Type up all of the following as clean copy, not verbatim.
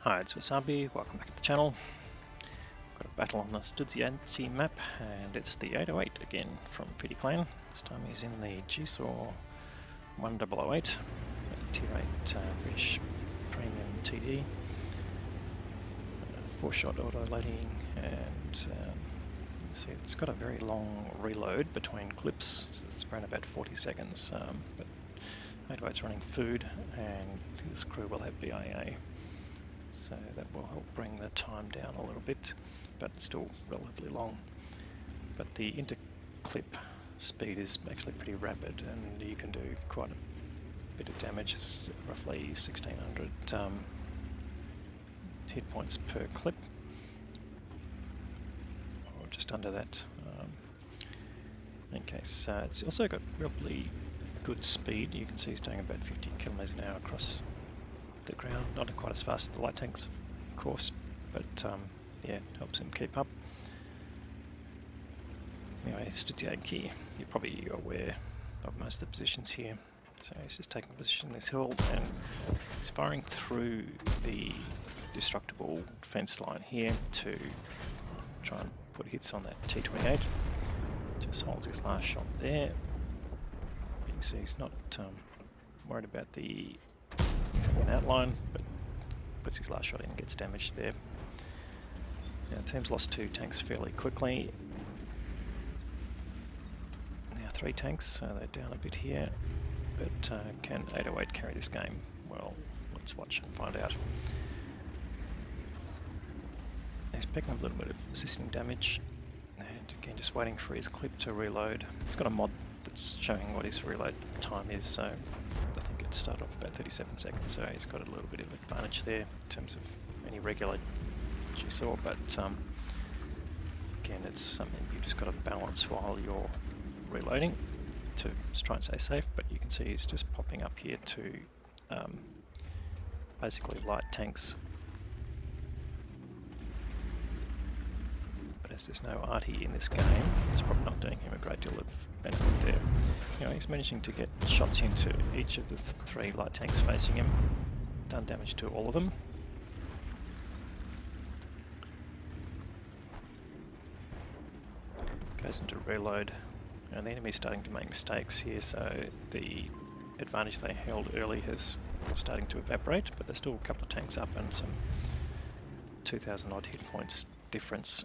Hi, it's Wasabi, welcome back to the channel. Got a battle on the Studziancy map, and it's the 808 again from PD Clan. This time he's in the GSOR 1008, Tier 8 British Premium TD. 4-shot auto loading, and see, it's got a very long reload between clips. So it's around about 40 seconds, but 808's running food, and his crew will have BIA. So that will help bring the time down a little bit, but still relatively long. But the interclip speed is actually pretty rapid, and you can do quite a bit of damage. It's roughly 1600 hit points per clip, or just under that. Okay, so it's also got really good speed. You can see he's doing about 50 kilometers an hour across the ground, not quite as fast as the light tanks, of course, but yeah, helps him keep up. Anyway, Studziancy, you're probably aware of most of the positions here. So he's just taking a position in this hill, and he's firing through the destructible fence line here to try and put hits on that T28. Just holds his last shot there. You can see he's not worried about the an outline, but puts his last shot in and gets damaged there. Now the team's lost 2 tanks fairly quickly. Now 3 tanks, so they're down a bit here, but can 808 carry this game? Well, let's watch and find out. He's picking up a little bit of assisting damage, and again just waiting for his clip to reload. He's got a mod that's showing what his reload time is, so I think it started off about 37 seconds, so he's got a little bit of advantage there in terms of any regular GSOR, but again, it's something you've just got to balance while you're reloading to try and stay safe. But you can see he's just popping up here to basically light tanks. But as there's no arty in this game, it's probably not doing him a great deal of benefit there. You know, he's managing to get shots into each of the 3 light tanks facing him, done damage to all of them. Goes into reload, and the enemy's starting to make mistakes here, so the advantage they held early is starting to evaporate, but there's still a couple of tanks up and some 2000 odd hit points difference.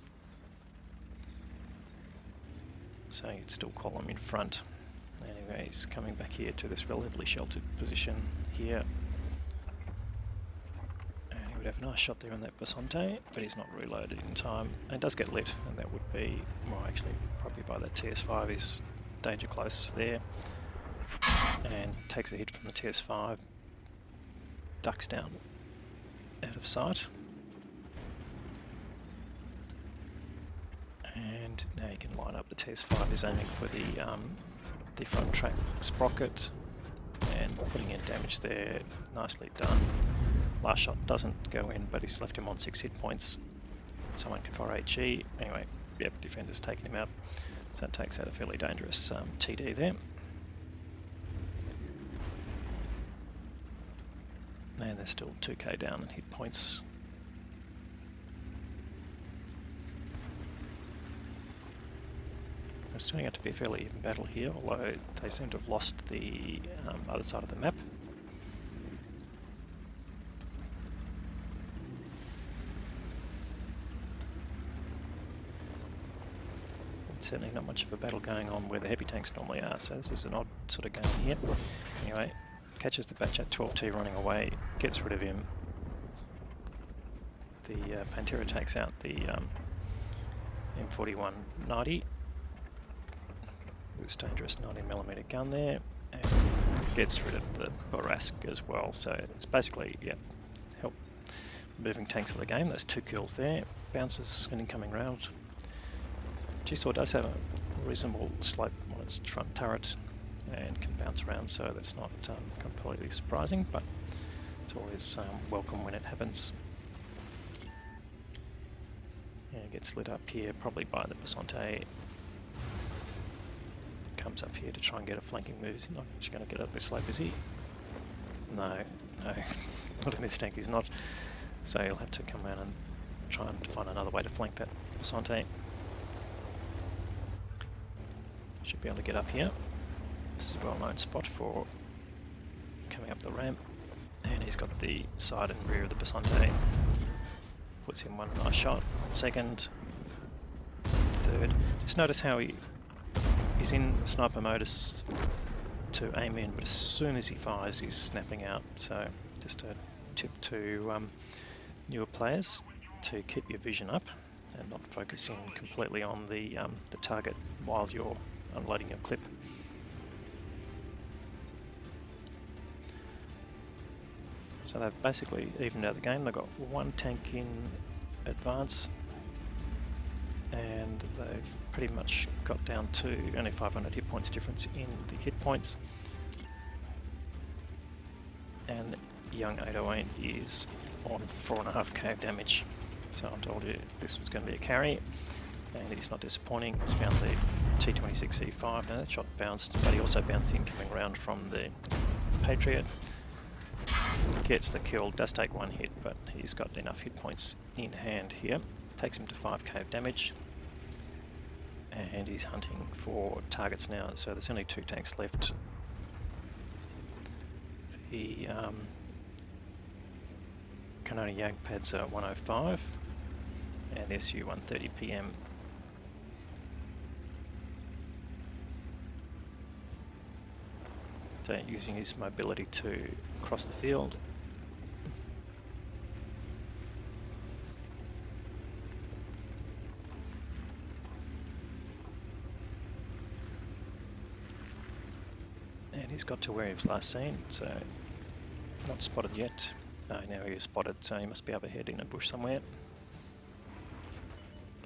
So you'd still call him in front. Anyway, he's coming back here to this relatively sheltered position here. And he would have a nice shot there on that Basante, but he's not reloaded in time. And it does get lit, and that would be, well, actually, probably by that TS5 is danger close there. And takes a hit from the TS5, ducks down out of sight. And now you can line up the TS5. He's aiming for the front track sprocket and putting in damage there. Nicely done. Last shot doesn't go in, but he's left him on 6 hit points. Someone can fire HE. Anyway, yep, defender's taking him out. So it takes out a fairly dangerous TD there. And there's still 2k down in hit points. It's turning out to be a fairly even battle here, although they seem to have lost the other side of the map. It's certainly not much of a battle going on where the heavy tanks normally are, so this is an odd sort of game here. Anyway, catches the Batchat 12T running away, gets rid of him. The Pantera takes out the M41 90. This dangerous 90mm gun there, and gets rid of the Borask as well. So it's basically, yeah, help moving tanks for the game. There's 2 kills there. Bounces an incoming round. GSOR does have a reasonable slope on its front turret and can bounce around, so that's not completely surprising, but it's always welcome when it happens. Yeah, it gets lit up here, probably by the Basante. Comes up here to try and get a flanking move. He's not actually going to get up this slope, is he? No, not in this tank. He's not. So you'll have to come around and try and find another way to flank that Basante. Should be able to get up here. This is a well-known spot for coming up the ramp. And he's got the side and rear of the Basante. Puts him one nice shot. Second, third. Just notice how he's in sniper modus to aim in, but as soon as he fires, he's snapping out. So just a tip to newer players to keep your vision up and not focusing completely on the target while you're unloading your clip. So they've basically evened out the game. They've got one tank in advance, and they've pretty much got down to only 500 hit points difference in the hit points. And young 808 is on 4.5k damage. So I told you this was going to be a carry, and he's not disappointing. He's found the T26E5. Now that shot bounced, but he also bounced in coming around from the Patriot. Gets the kill, does take one hit, but he's got enough hit points in hand here. Takes him to 5k of damage, and he's hunting for targets now. So there's only 2 tanks left. The Canoni Jagdpads are 105 and the SU-130 PM. So using his mobility to cross the field. And he's got to where he was last seen, so not spotted yet. Now he is spotted, so he must be up ahead in a bush somewhere.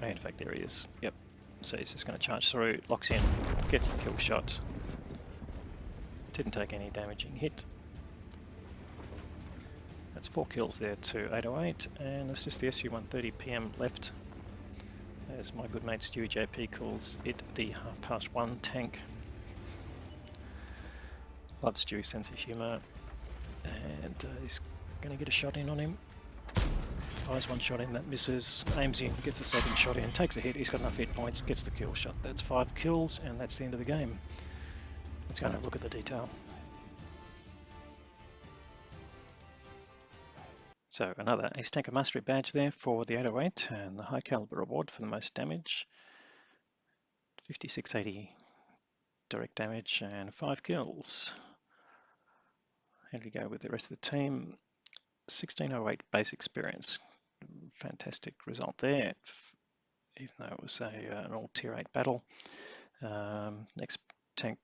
Oh, in fact, there he is. Yep. So he's just going to charge through, locks in, gets the kill shot. Didn't take any damaging hit. That's 4 kills there to 808, and it's just the SU-130 PM left. As my good mate Stewie JP calls it, the 1:30 tank. Loves Stewie's sense of humour, and he's going to get a shot in on him. Fires one shot in, that misses, aims in, gets a second shot in, takes a hit, he's got enough hit points, gets the kill shot. That's 5 kills, and that's the end of the game. Let's go and have a look at the detail. So another Ace Tanker Mastery badge there for the 808, and the high caliber award for the most damage. 5680 direct damage and 5 kills. Here we go with the rest of the team. 1608 base experience. Fantastic result there, even though it was an all tier 8 battle. Next tank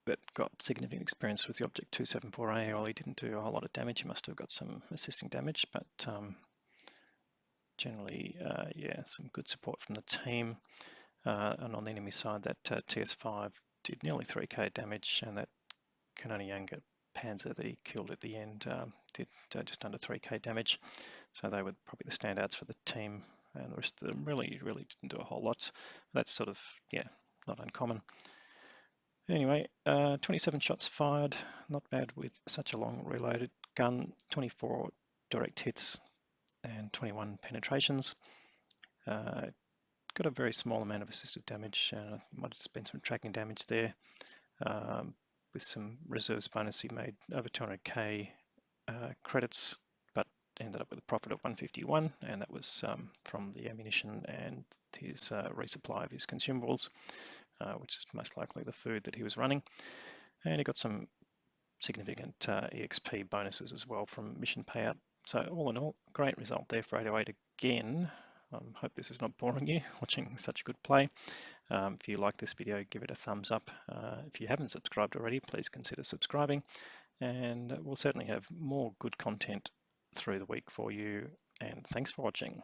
that got significant experience with the Object 274A. Well, he didn't do a whole lot of damage. He must have got some assisting damage, but generally, yeah, some good support from the team. And on the enemy side, that TS5 did nearly 3k damage, and that Canoni Panzer that he killed at the end did just under 3k damage. So they were probably the standouts for the team, and the rest of them really didn't do a whole lot. That's sort of, yeah, not uncommon. Anyway, 27 shots fired, not bad with such a long reloaded gun, 24 direct hits and 21 penetrations. Got a very small amount of assisted damage, might have just been some tracking damage there. With some reserves bonus, he made over 200k credits, but ended up with a profit of 151, and that was from the ammunition and his resupply of his consumables, which is most likely the food that he was running. And he got some significant EXP bonuses as well from mission payout. So all in all, great result there for 808 again. Hope this is not boring you watching such good play. If you like this video, give it a thumbs up. If you haven't subscribed already, please consider subscribing, and we'll certainly have more good content through the week for you, and thanks for watching.